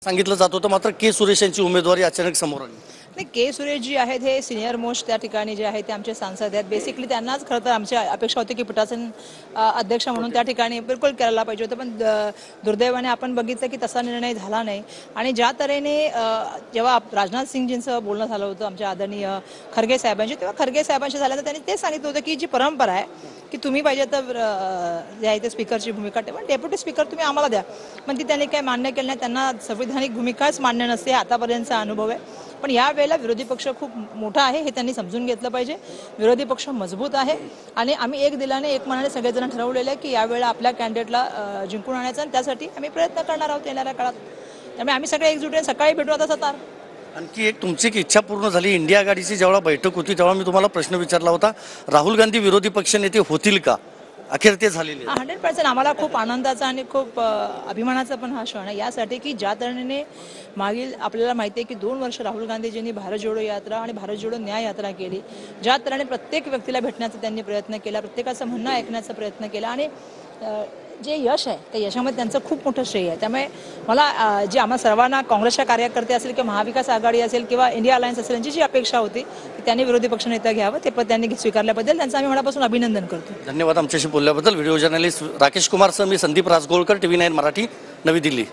सांगितलं जात होतं, मात्र के सुरेश यांची उमेदवारी अचानक समोर आली. नाही, के सुरेश जी आहेत हे सिनियर मोस्ट त्या ठिकाणी जे आहेत ते आमचे सांसद आहेत. बेसिकली त्यांनाच खरं तर आमची अपेक्षा होती की पीठासन अध्यक्ष म्हणून त्या ठिकाणी बिलकुल करायला पाहिजे होतं, पण दुर्दैवाने आपण बघितलं की तसा निर्णय झाला नाही. आणि ज्या तऱ्हेने जेव्हा राजनाथ सिंगजींचं बोलणं झालं होतं आमच्या आदरणीय खरगे साहेबांशी, तेव्हा खरगे साहेबांशी झालं तर त्यांनी ते सांगितलं होतं की जी परंपरा आहे की तुम्ही पाहिजे तर जे आहे ते स्पीकरची भूमिका ठेवा, डेप्युटी स्पीकर तुम्ही आम्हाला द्या. पण ती त्यांनी काही मान्य केलं नाही. त्यांना संविधानिक भूमिकाच मान्य नसते, आतापर्यंतचा अनुभव आहे. पण यावेळेला विरोधी पक्ष खूप मोठा आहे हे त्यांनी समजून घेतलं पाहिजे. विरोधी पक्ष मजबूत आहे आणि आम्ही एक दिलाने एक मनाने सगळेजण ठरवलेलं आहे की यावेळेला आपल्या कॅन्डिडेटला जिंकून आणायचं आणि त्यासाठी आम्ही प्रयत्न करणार आहोत येणाऱ्या काळात. त्यामुळे आम्ही सगळे एकजुटीने सकाळी भेटू आता सतार. आणखी एक तुमची एक इच्छा पूर्ण झाली. इंडिया आघाडीची जेव्हा बैठक होती तेव्हा मी तुम्हाला प्रश्न विचारला होता, राहुल गांधी विरोधी पक्षनेते होतील का? अखेर ते झालेले. 100% आम्हाला खूप आनंदाचा आणि खूप अभिमानाचा पण हा क्षण आहे, यासाठी की ज्या तऱ्हेने मागील आपल्याला माहिती आहे की 2 वर्ष राहुल गांधीजींनी भारत जोडो यात्रा आणि भारत जोडो न्याय यात्रा केली. ज्या तऱ्हेने प्रत्येक व्यक्तीला भेटण्याचा त्यांनी प्रयत्न केला, प्रत्येकाचं म्हणणं ऐकण्याचा प्रयत्न केला आणि जे यश आहे त्या यशामध्ये त्यांचं खूप मोठं श्रेय आहे. त्यामुळे मला जे आम्हा सर्वांना काँग्रेसच्या कार्यकर्ते असेल किंवा महाविकास आघाडी असेल किंवा इंडिया अलायन्स असेल यांची जी अपेक्षा होती की त्यांनी विरोधी पक्षनेता घ्यावं, ते पद त्यांनी स्वीकारल्याबद्दल त्यांचं आम्ही मनापासून अभिनंदन करतो. धन्यवाद आमच्याशी बोलल्याबद्दल. व्हिडिओ जर्नलिस्ट राकेश कुमार सह मी संदीप राजगोळकर, TV9 मराठी, नवी दिल्ली.